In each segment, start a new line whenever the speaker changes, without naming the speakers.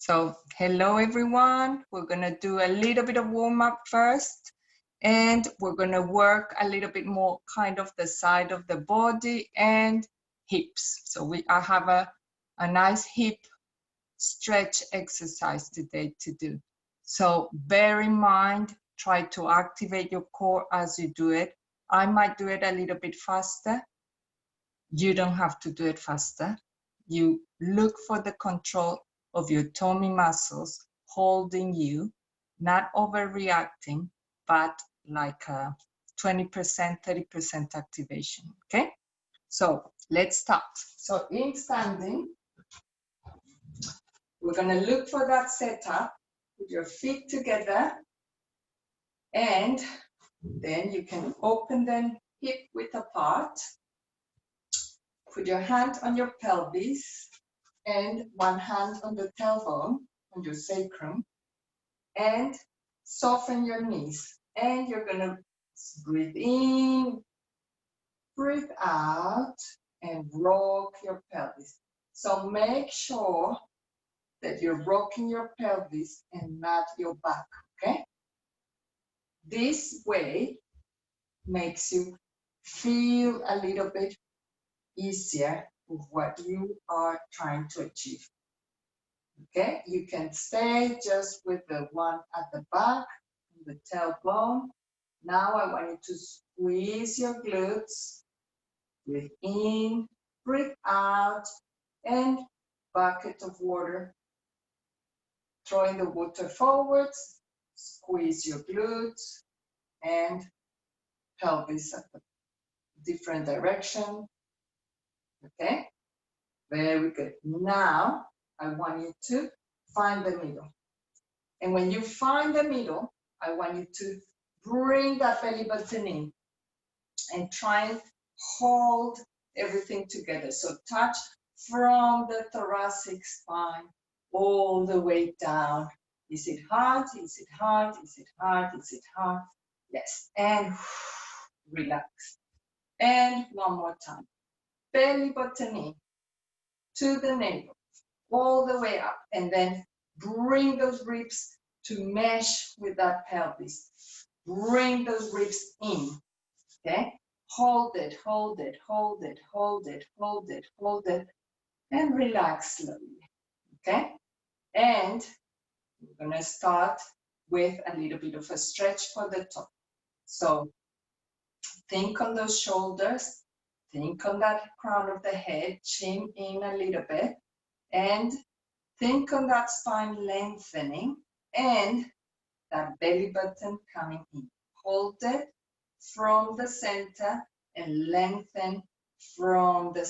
So hello everyone, we're gonna do a little bit of warm up first, and we're gonna work a little bit more kind of the side of the body and hips. So I have a nice hip stretch exercise today to do. So bear in mind, try to activate your core as you do it. I might do it a little bit faster. You don't have to do it faster. You look for the control of your tummy muscles holding you, not overreacting, but like a 20%, 30% activation, okay? So let's start. So in standing, we're gonna look for that setup, put your feet together, and then you can open them hip width apart. Put your hand on your pelvis, and one hand on the tailbone, on your sacrum, and soften your knees. And you're gonna breathe in, breathe out, and rock your pelvis. So make sure that you're rocking your pelvis and not your back, okay? This way makes you feel a little bit easier with what you are trying to achieve. Okay, you can stay just with the one at the back, the tailbone. Now I want you to squeeze your glutes, breathe in, breathe out, and bucket of water. Throwing the water forwards, squeeze your glutes and pelvis at the different direction. Okay, very good. Now I want you to find the middle. And when you find the middle, I want you to bring that belly button in and try and hold everything together. So touch from the thoracic spine all the way down. Is it hard? Is it hard? Is it hard? Is it hard? Yes. And relax. And one more time. Belly button in to the navel, all the way up. And then bring those ribs to mesh with that pelvis. Bring those ribs in, okay? Hold it, hold it, hold it, hold it, hold it, hold it, and relax slowly, okay? And we're gonna start with a little bit of a stretch for the top. So think on those shoulders, think on that crown of the head, chin in a little bit, and think on that spine lengthening and that belly button coming in. Hold it from the center and lengthen from the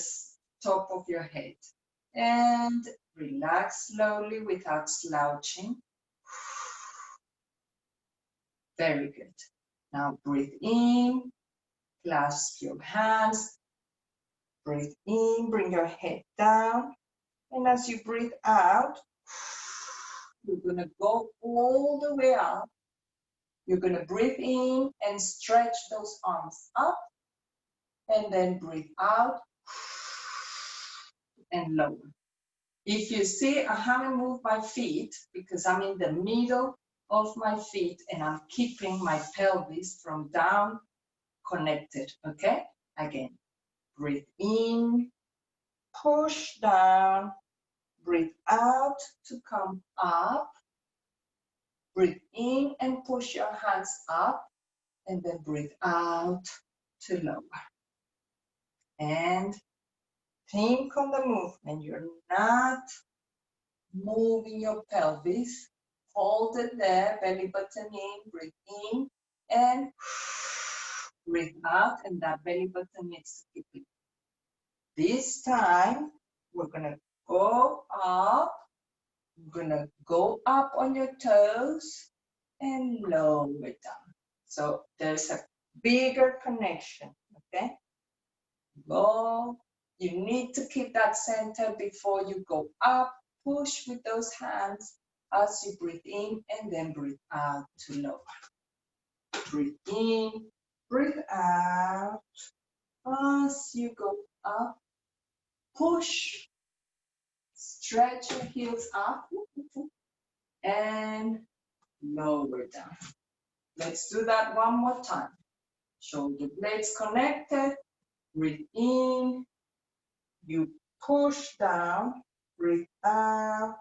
top of your head. And relax slowly without slouching. Very good. Now breathe in, clasp your hands, breathe in, bring your head down. And as you breathe out, you're gonna go all the way up. You're gonna breathe in and stretch those arms up, and then breathe out and lower. If you see, I haven't moved my feet because I'm in the middle of my feet and I'm keeping my pelvis from down connected, okay? Again, breathe in, push down, breathe out to come up, breathe in and push your hands up, and then breathe out to lower. And think on the movement. You're not moving your pelvis. Hold it there, belly button in, breathe in, and breathe out, and that belly button needs to keep it. This time, we're gonna go up. We're gonna go up on your toes and lower it down. So there's a bigger connection, okay? Go. You need to keep that center before you go up. Push with those hands as you breathe in and then breathe out to lower. Breathe in, breathe out. As you go up, push. Stretch your heels up and lower down. Let's do that one more time. Shoulder blades connected. Breathe in. You push down. Breathe out.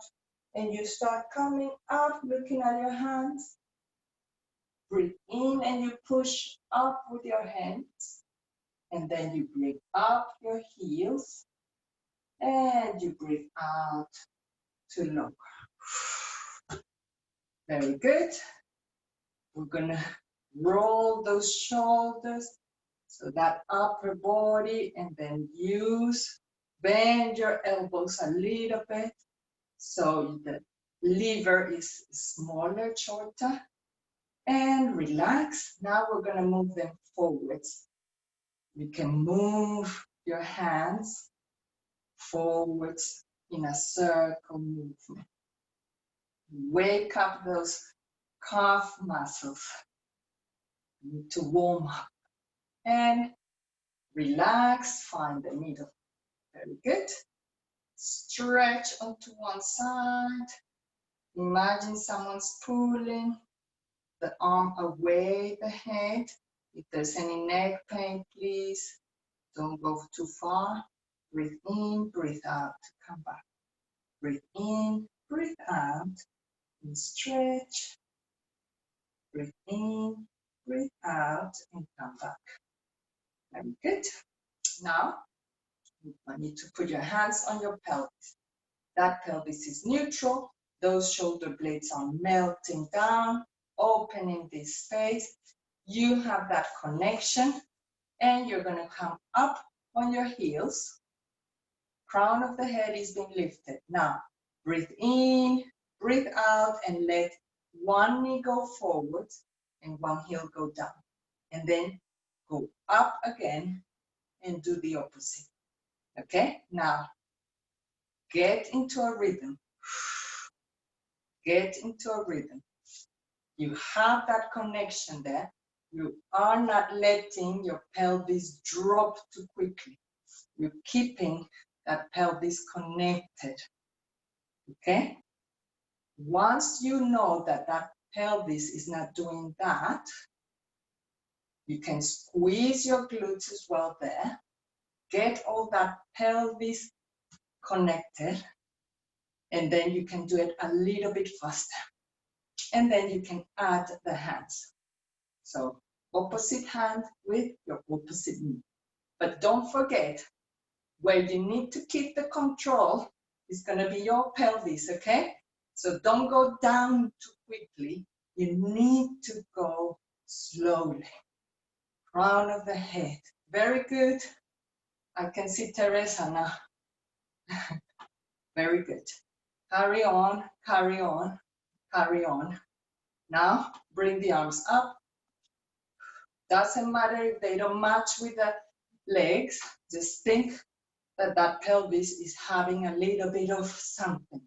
And you start coming up, looking at your hands. Breathe in and you push up with your hands. And then you bring up your heels. And you breathe out to lower. Very good. We're gonna roll those shoulders, so that upper body, and then bend your elbows a little bit so the liver is smaller, shorter, and relax. Now we're gonna move them forwards. You can move your hands forwards in a circle movement. Wake up those calf muscles. You need to warm up and relax, find the middle. Very good. Stretch onto one side. Imagine someone's pulling the arm away the head. If there's any neck pain, please don't go too far. Breathe in, breathe out, come back. Breathe in, breathe out, and stretch. Breathe in, breathe out, and come back. Very good. Now, I need to put your hands on your pelvis. That pelvis is neutral. Those shoulder blades are melting down, opening this space. You have that connection, and you're going to come up on your heels. Crown of the head is being lifted. Now, breathe in, breathe out, and let one knee go forward and one heel go down. And then go up again and do the opposite. Okay? Now, get into a rhythm. Get into a rhythm. You have that connection there. You are not letting your pelvis drop too quickly. You're keeping that pelvis connected. Okay? Once you know that that pelvis is not doing that, you can squeeze your glutes as well there. Get all that pelvis connected, and then you can do it a little bit faster. And then you can add the hands. So opposite hand with your opposite knee. But don't forget, where you need to keep the control is going to be your pelvis, okay? So don't go down too quickly. You need to go slowly. Crown of the head. Very good. I can see Teresa now. Very good. Carry on, carry on, carry on. Now, bring the arms up. Doesn't matter if they don't match with the legs. Just think that that pelvis is having a little bit of something.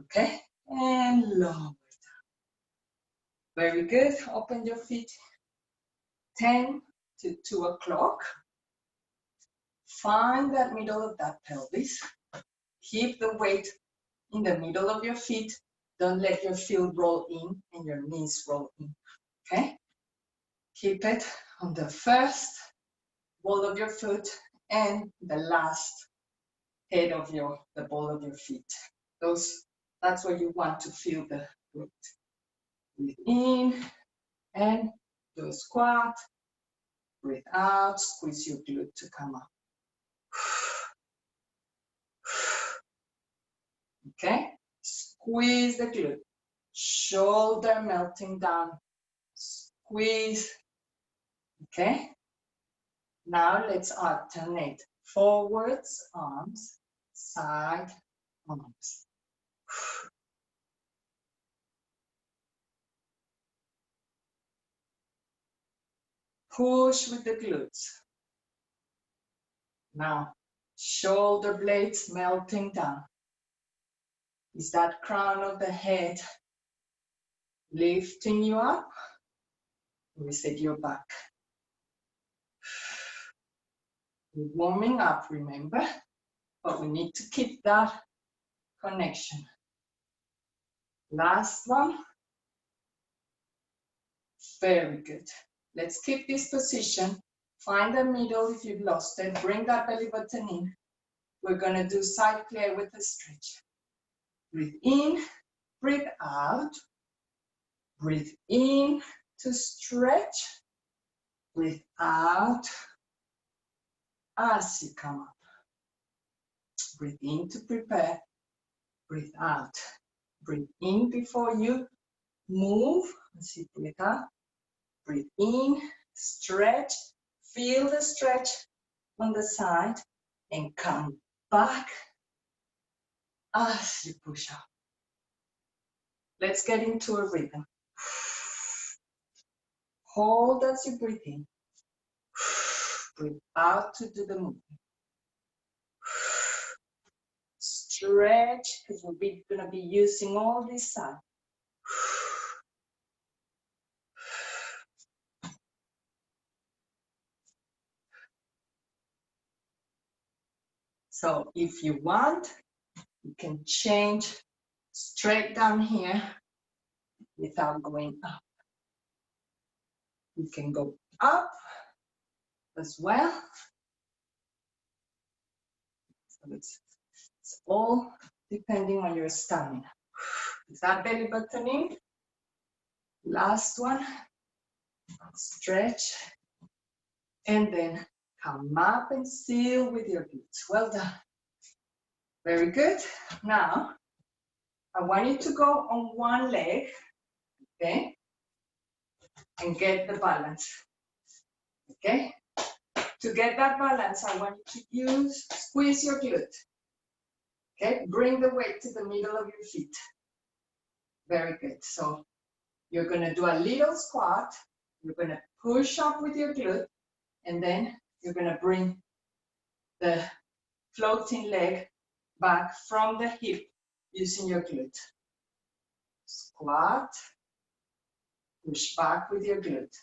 Okay? And lower down. Very good. Open your feet. 10 to 2 o'clock. Find that middle of that pelvis. Keep the weight in the middle of your feet. Don't let your feet roll in and your knees roll in. Okay? Keep it on the first ball of your foot and the last head of the ball of your feet. That's where you want to feel the weight. Breathe in and do a squat. Breathe out, squeeze your glute to come up. Okay? Squeeze the glute. Shoulder melting down. Squeeze. Okay? Now let's alternate. Forwards, arms, side, arms. Push with the glutes. Now, shoulder blades melting down. Is that crown of the head lifting you up? Or is it your back? We're warming up, remember? But we need to keep that connection. Last one. Very good. Let's keep this position. Find the middle if you've lost it. Bring that belly button in. We're going to do side play with a stretch. Breathe in, breathe out. Breathe in to stretch. Breathe out as you come up. Breathe in to prepare. Breathe out. Breathe in before you move. As you breathe out. Breathe in, stretch. Feel the stretch on the side and come back as you push up. Let's get into a rhythm. Hold as you breathe in. Breathe out to do the movement. Stretch, because we're going to be using all this side. So if you want, you can change straight down here without going up. You can go up as well. So it's all depending on your stamina. Is that belly button in? Last one. Stretch. And then come up and seal with your glutes. Well done. Very good. Now, I want you to go on one leg, okay? And get the balance, okay? To get that balance, I want you to squeeze your glute, okay? Bring the weight to the middle of your feet. Very good. So you're gonna do a little squat. You're gonna push up with your glute, and then you're gonna bring the floating leg back from the hip using your glute. Squat, push back with your glute.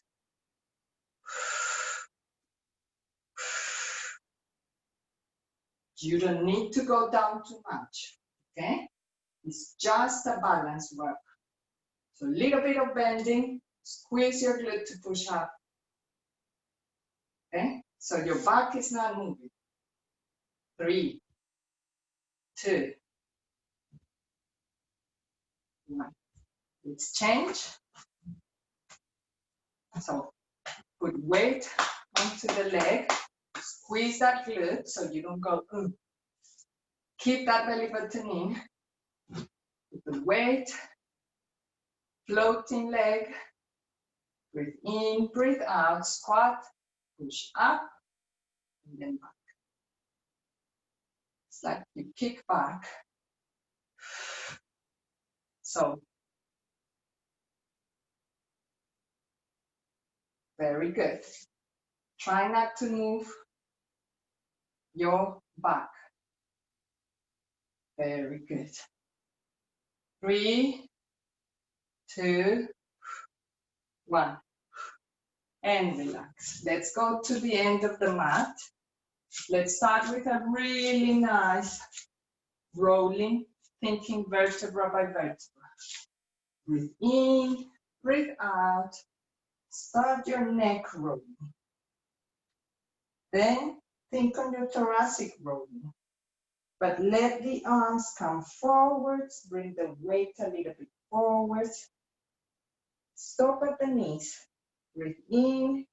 You don't need to go down too much, okay? It's just a balance work. So a little bit of bending, squeeze your glute to push up, okay? So your back is not moving. 3, 2, 1. Let's change. So put weight onto the leg, squeeze that glute so you don't go, Keep that belly button in. Put the weight, floating leg, breathe in, breathe out, squat, push up, and then back. It's like you kick back. So, very good. Try not to move your back. Very good. 3, 2, 1. And relax. Let's go to the end of the mat. Let's start with a really nice rolling, thinking vertebra by vertebra. Breathe in, breathe out. Start your neck rolling. Then think on your thoracic rolling. But let the arms come forwards. Bring the weight a little bit forwards. Stop at the knees. Breathe in,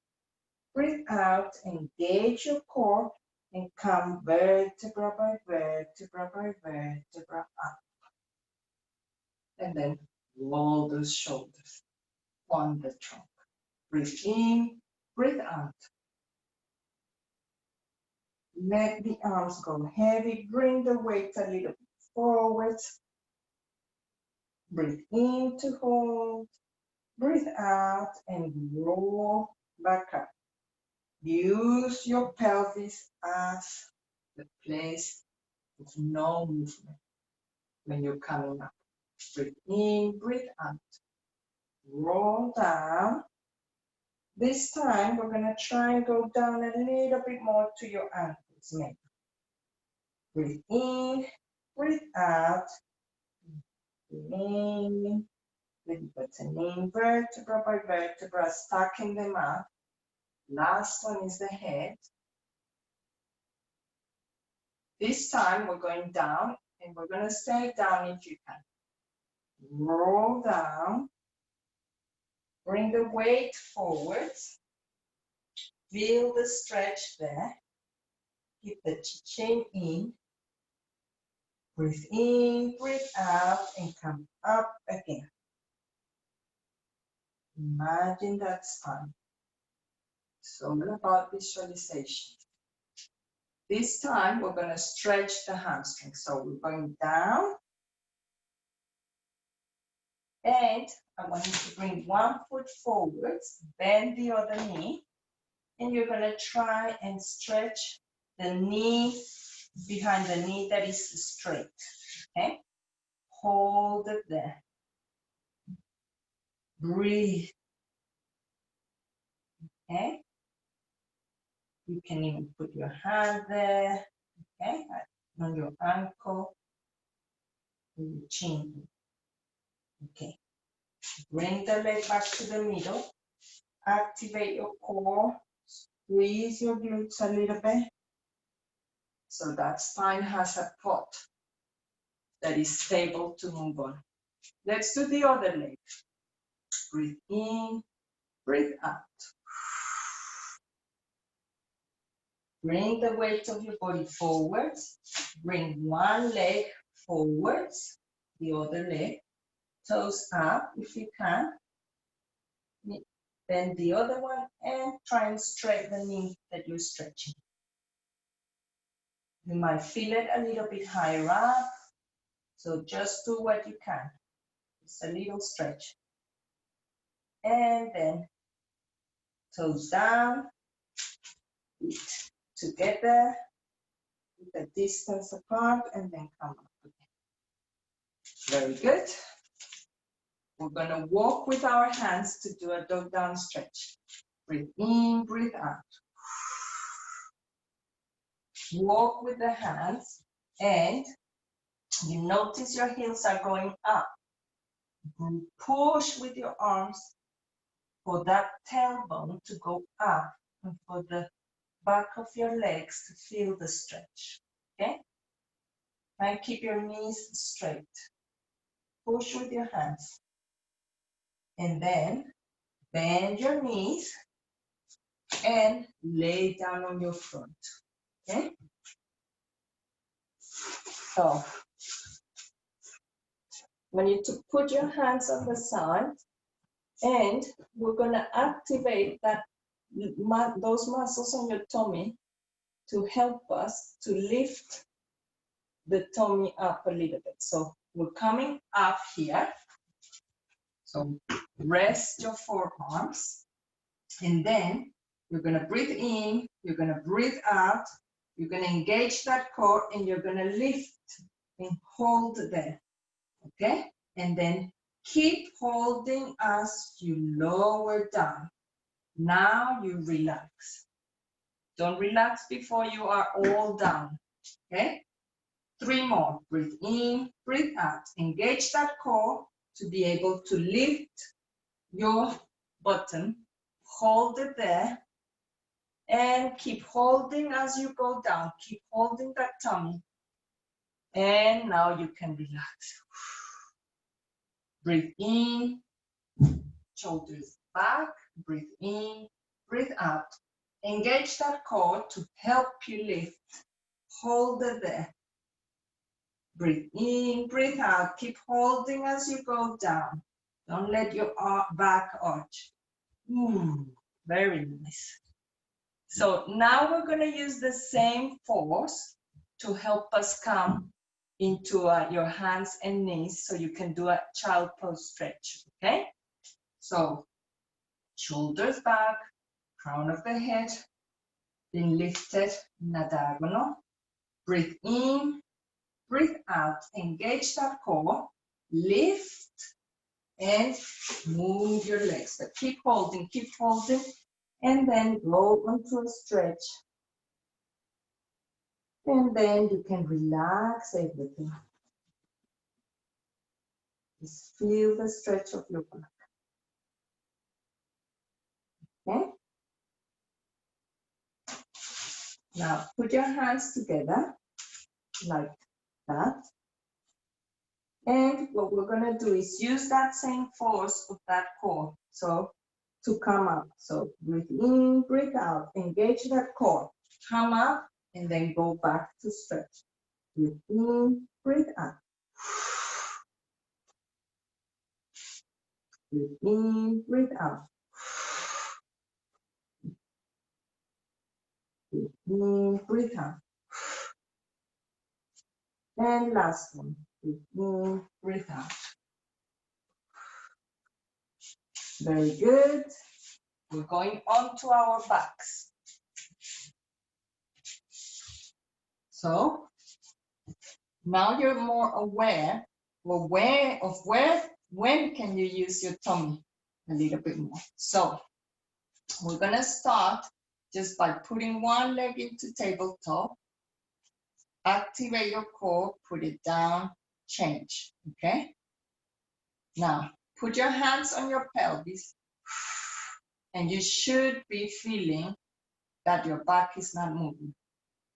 breathe out. Engage your core and come vertebra by vertebra by vertebra up. And then roll those shoulders on the trunk. Breathe in, breathe out. Let the arms go heavy. Bring the weight a little bit forward. Breathe in to hold. Breathe out and roll back up. Use your pelvis as the place of no movement when you're coming up. Breathe in, breathe out. Roll down. This time, we're going to try and go down a little bit more to your ankles, maybe. Breathe in, breathe out. In, little buttoning vertebra by vertebra, stacking them up. Last one is the head. This time we're going down and we're going to stay down if you can. Roll down. Bring the weight forwards. Feel the stretch there. Keep the chin in. Breathe in, breathe out, and come up again. Imagine that spine. It's all about visualization. This time we're going to stretch the hamstring. So we're going down. And I want you to bring one foot forwards, bend the other knee, and you're going to try and stretch the knee behind the knee that is straight. Okay? Hold it there. Breathe. Okay? You can even put your hand there. Okay? On your ankle, and your chin. Okay. Bring the leg back to the middle. Activate your core. Squeeze your glutes a little bit. So that spine has a pot that is stable to move on. Let's do the other leg. Breathe in, breathe out. Bring the weight of your body forwards. Bring one leg forwards, the other leg. Toes up if you can. Bend the other one and try and straighten the knee that you're stretching. You might feel it a little bit higher up, so just do what you can. It's a little stretch. And then toes down, feet together, with a distance apart, and then come up again. Very good. We're going to walk with our hands to do a dog down stretch. Breathe in, breathe out. Walk with the hands, and you notice your heels are going up. Push with your arms for that tailbone to go up and for the back of your legs to feel the stretch. Okay? And keep your knees straight. Push with your hands. And then bend your knees and lay down on your front. Okay? So, I want you to put your hands on the side, and we're going to activate those muscles on your tummy to help us to lift the tummy up a little bit. So we're coming up here. So rest your forearms, and then you're going to breathe in, you're going to breathe out, you're going to engage that core, and you're going to lift and hold there. Okay? And then keep holding as you lower down. Now you relax. Don't relax before you are all down. Okay? 3 more. Breathe in, breathe out. Engage that core to be able to lift your bottom. Hold it there. And keep holding as you go down. Keep holding that tummy. And now you can relax. Breathe in, shoulders back, breathe in, breathe out. Engage that core to help you lift. Hold it there. Breathe in, breathe out. Keep holding as you go down. Don't let your back arch. Very nice. So now we're going to use the same force to help us come into your hands and knees so you can do a child pose stretch, okay? So shoulders back, crown of the head, being lifted in a diagonal. Breathe in, breathe out, engage that core, lift, and move your legs. But keep holding, and then go into a stretch. And then you can relax everything. Just feel the stretch of your back. Okay? Now put your hands together like that. And what we're going to do is use that same force of that core. So to come up. So breathe in, breathe out, engage that core. Come up and then go back to stretch. Breathe in, breathe out. Breathe in, breathe out. Breathe in, breathe out. And last one. Breathe in, breathe out. Very good. We're going on to our backs. So now you're more aware of when can you use your tummy a little bit more. So we're gonna start just by putting one leg into tabletop, activate your core, put it down, change, okay? Now, put your hands on your pelvis and you should be feeling that your back is not moving.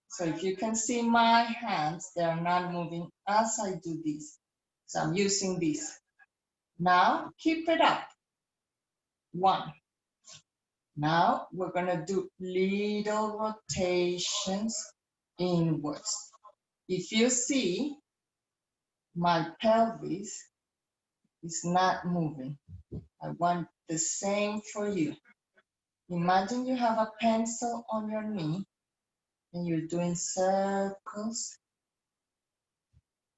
So if you can see my hands, they are not moving as I do this. So I'm using this. Now, keep it up. 1. Now, we're gonna do little rotations inwards. If you see, my pelvis is not moving. I want the same for you. Imagine you have a pencil on your knee and you're doing circles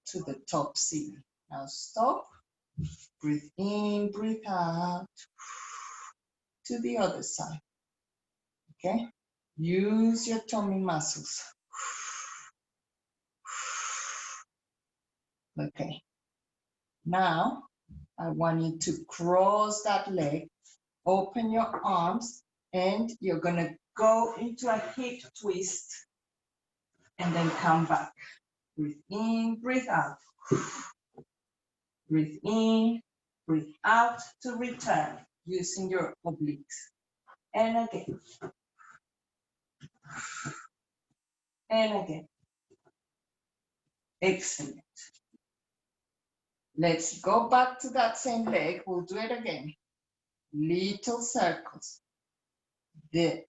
to the top ceiling. Now stop, breathe in, breathe out to the other side, okay? Use your tummy muscles. Okay, now I want you to cross that leg, open your arms, and you're gonna go into a hip twist and then come back. Breathe in, breathe out. Breathe in, breathe out to return using your obliques. And again. And again. Excellent. Let's go back to that same leg. We'll do it again. Little circles. The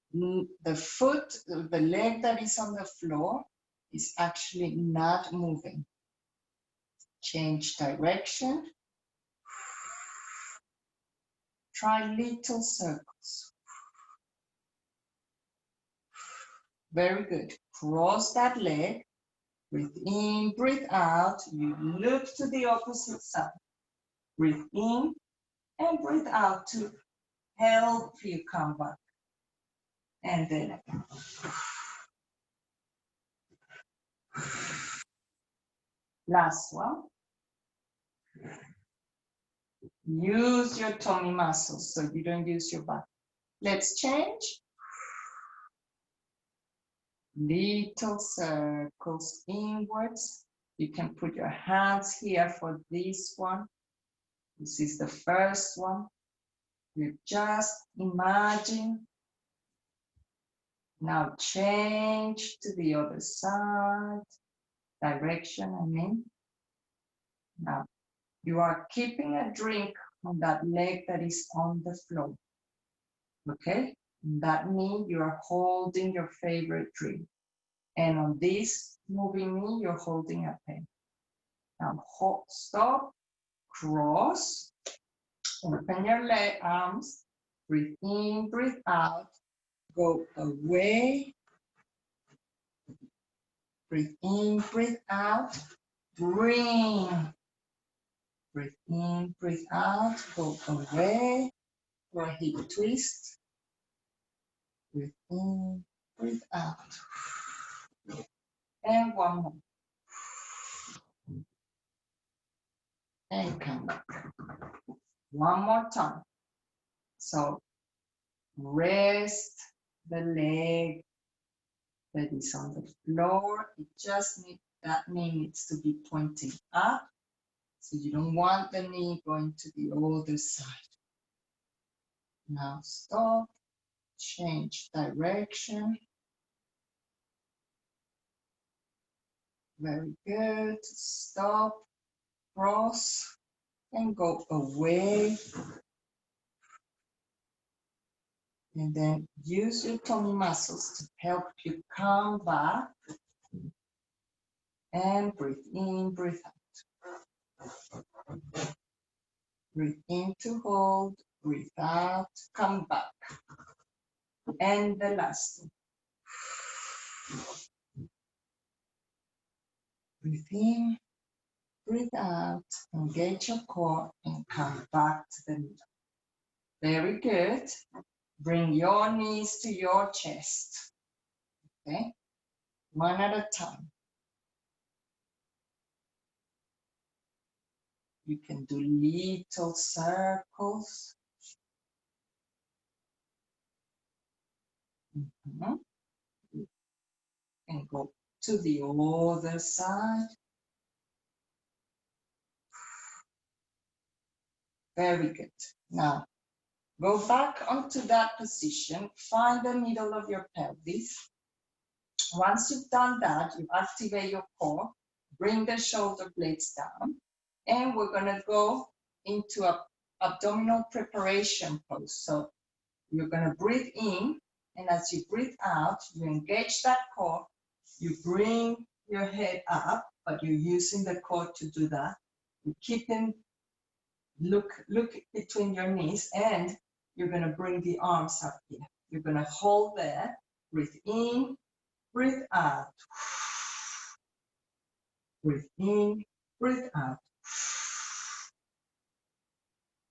foot, the leg that is on the floor is actually not moving. Change direction. Try little circles. Very good. Cross that leg. Breathe in, breathe out. You look to the opposite side. Breathe in and breathe out to help you come back. And then again. Last one. Use your tummy muscles so you don't use your back. Let's change. Little circles inwards. You can put your hands here for this one. This is the first one. You just imagine. Now change to the other side. Direction, I mean. Now, you are keeping a drink on that leg that is on the floor. Okay? That means you are holding your favorite drink. And on this moving knee, you're holding a pen. Now, stop, cross, open your arms, breathe in, breathe out, go away, breathe in, breathe out, bring, breathe in, breathe out, go away, for a hip twist, breathe in, breathe out, and one more. And come back. One more time. So rest the leg that is on the floor. It just needs, that knee needs to be pointing up. So you don't want the knee going to the other side. Now stop, change direction. Very good. Stop, cross, and go away. And then use your tummy muscles to help you come back. And breathe in, breathe out. Breathe in to hold, breathe out, come back. And the last one. Breathe in, breathe out, engage your core and come back to the middle. Very good. Bring your knees to your chest. Okay? One at a time. You can do little circles. And go to the other side. Very good. Now, go back onto that position. Find the middle of your pelvis. Once you've done that, you activate your core. Bring the shoulder blades down. And we're going to go into a abdominal preparation pose. So you're going to breathe in. And as you breathe out, you engage that core. You bring your head up, but you're using the core to do that. You're keeping, look between your knees, and you're going to bring the arms up here. You're going to hold there, breathe in, breathe out. Breathe in, breathe out.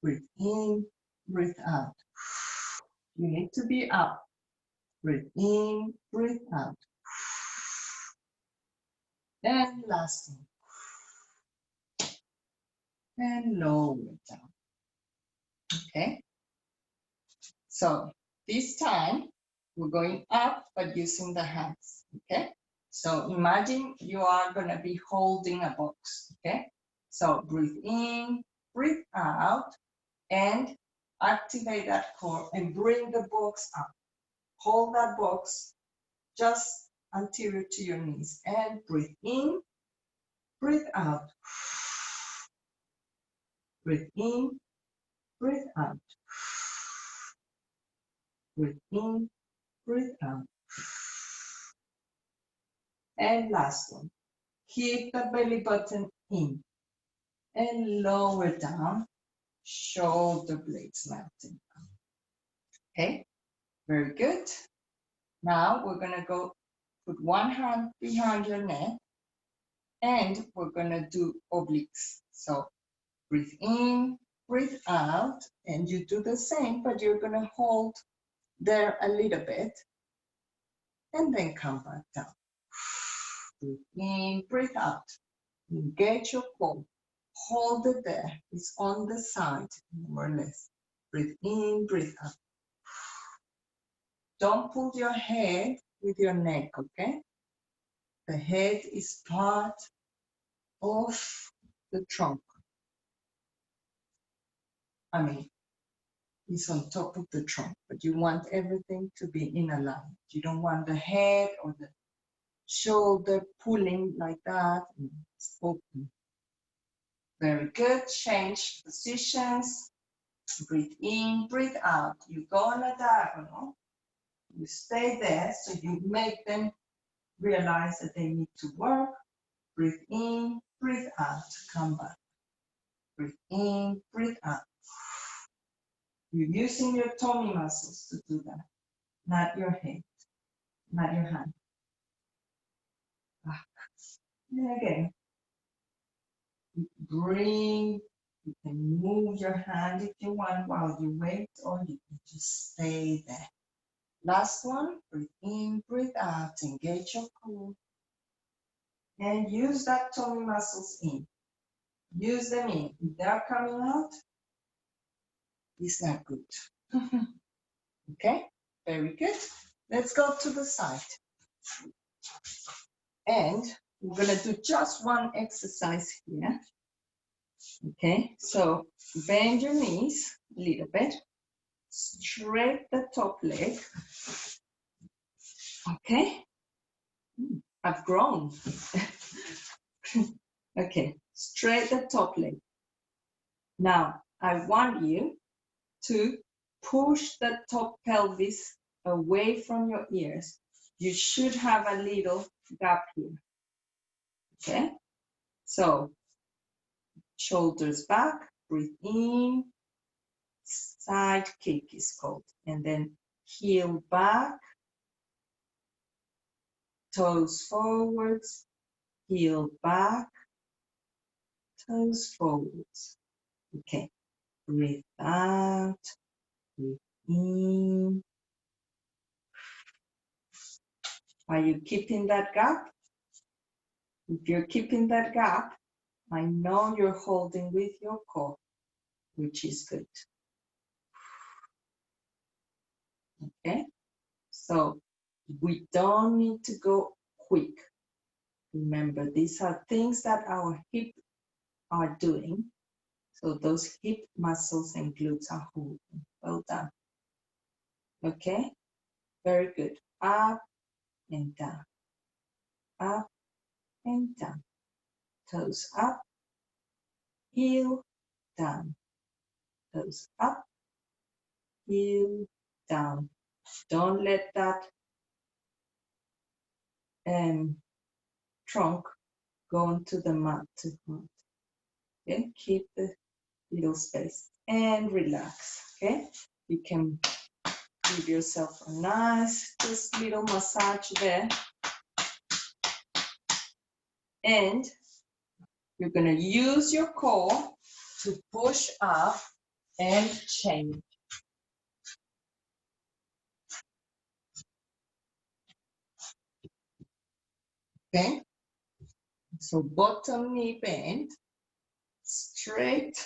Breathe in, breathe out. You need to be up. Breathe in, breathe out. And last one. And lower it down. Okay? So this time we're going up but using the hands. Okay? So imagine you are going to be holding a box. Okay? So breathe in, breathe out, and activate that core and bring the box up. Hold that box just anterior to your knees and breathe in, breathe out. Breathe in, breathe out. Breathe in, breathe out. And last one. Keep the belly button in and lower down, shoulder blades melting. Okay, very good. Now we're gonna go put one hand behind your neck and we're gonna do obliques. So breathe in, breathe out, and you do the same, but you're gonna hold there a little bit and then come back down. Breathe in, breathe out. Engage your core. Hold it there. It's on the side, more or less. Breathe in, breathe out. Don't pull your head with your neck, okay? The head is part of the trunk. I mean, it's on top of the trunk, but you want everything to be in alignment. You don't want the head or the shoulder pulling like that. It's open. Very good. Change positions. Breathe in, breathe out. You go on a diagonal. You stay there, so you make them realize that they need to work. Breathe in, breathe out, come back. Breathe in, breathe out. You're using your tummy muscles to do that, not your head, not your hand. Back. And again, you bring, you can move your hand if you want while you wait, or you can just stay there. Last one, breathe in, breathe out, engage your core. And use that tummy muscles in. Use them in. If they're coming out, it's not good. Okay, very good. Let's go to the side. And we're gonna do just one exercise here. Okay, so bend your knees a little bit. Straight the top leg. Okay, I've grown. Okay, straight the top leg. Now, I want you to push the top pelvis away from your ears. You should have a little gap here. Okay, so shoulders back, breathe in, side kick is called, and then heel back, toes forwards, heel back, toes forwards. Okay, breathe out, breathe in. Are you keeping that gap? If you're keeping that gap, I know you're holding with your core, which is good. Okay, so we don't need to go quick. Remember, these are things that our hip are doing. So those hip muscles and glutes are holding. Well done. Okay, very good. Up and down, up and down. Toes up, heel down. Toes up, heel down. Don't let that trunk go into the mat too hard. Okay, keep the little space and relax. Okay, you can give yourself a nice, just little massage there. And you're gonna use your core to push up and change. Okay, so bottom knee bend, straight.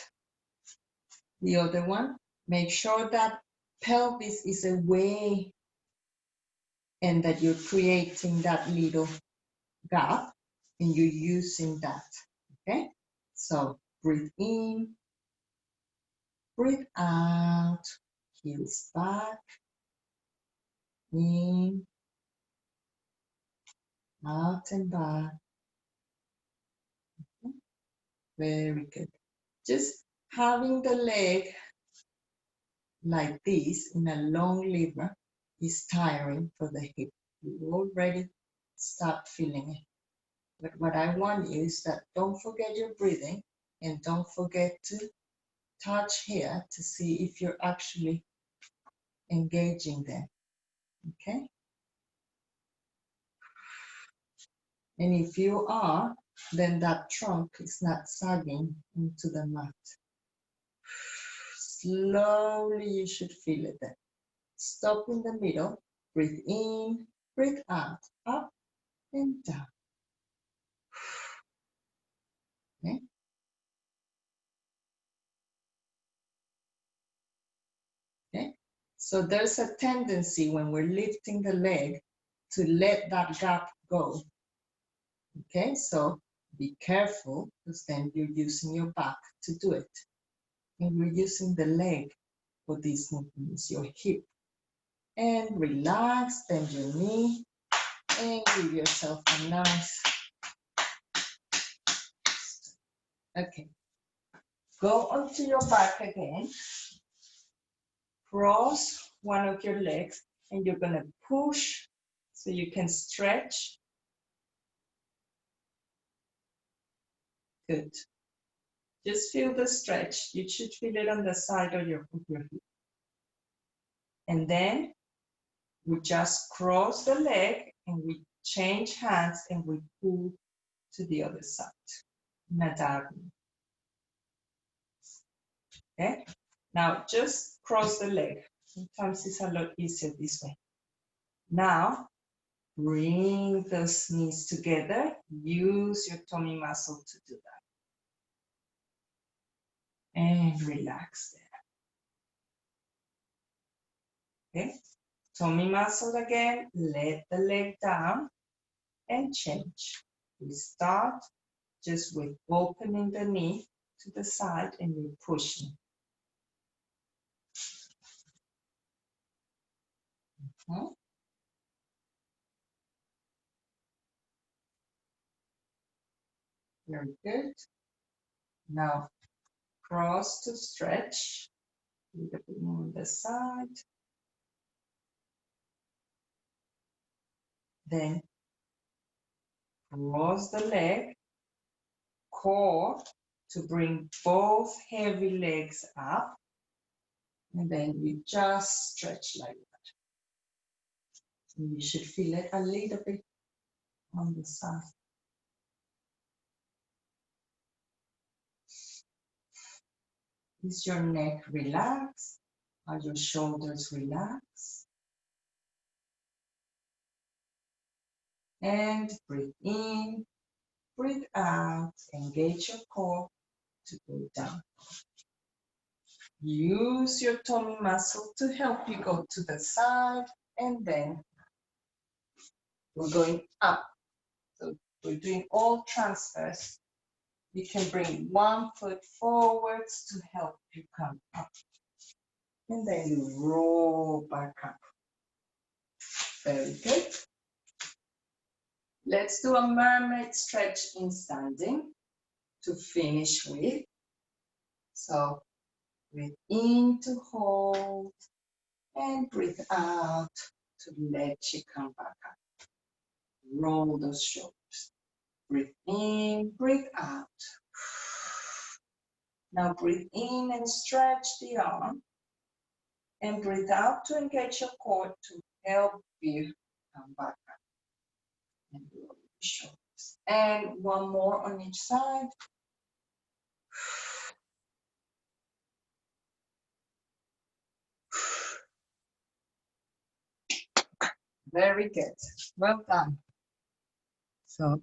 The other one, make sure that pelvis is away and that you're creating that little gap and you're using that. Okay, so breathe in, breathe out, heels back, in, out and back. Very good. Just having the leg like this in a long lever is tiring for the hip. You already start feeling it. But what I want you is that don't forget your breathing and don't forget to touch here to see if you're actually engaging there. Okay? And if you are, then that trunk is not sagging into the mat. Slowly you should feel it there. Stop in the middle, breathe in, breathe out, up and down. Okay? Okay? So there's a tendency when we're lifting the leg to let that gap go. Okay, so be careful because then you're using your back to do it. And we're using the leg for these movements, your hip. And relax, bend your knee, and give yourself a nice. Okay, go onto your back again. Cross one of your legs, and you're gonna push so you can stretch. Good. Just feel the stretch. You should feel it on the side of your hip. And then we just cross the leg and we change hands and we pull to the other side. Diagonal. Okay? Now just cross the leg. Sometimes it's a lot easier this way. Now bring those knees together. Use your tummy muscle to do that. And relax there. Okay? Tummy muscle again. Let the leg down and change. We start just with opening the knee to the side and you're pushing. Very good. Now cross to stretch. A little bit more on the side. Then cross the leg, core to bring both heavy legs up. And then you just stretch like that. And you should feel it a little bit on the side. Is your neck relaxed? Are your shoulders relaxed? And breathe in, breathe out, engage your core to go down. Use your tummy muscle to help you go to the side, and then we're going up. So we're doing all transfers. You can bring one foot forwards to help you come up. And then you roll back up. Very good. Let's do a mermaid stretch in standing to finish with. So breathe in to hold and breathe out to let you come back up. Roll those shoulders. Breathe in, breathe out. Now breathe in and stretch the arm. And breathe out to engage your core to help you come back up. And roll the shoulders. And one more on each side. Very good. Well done. So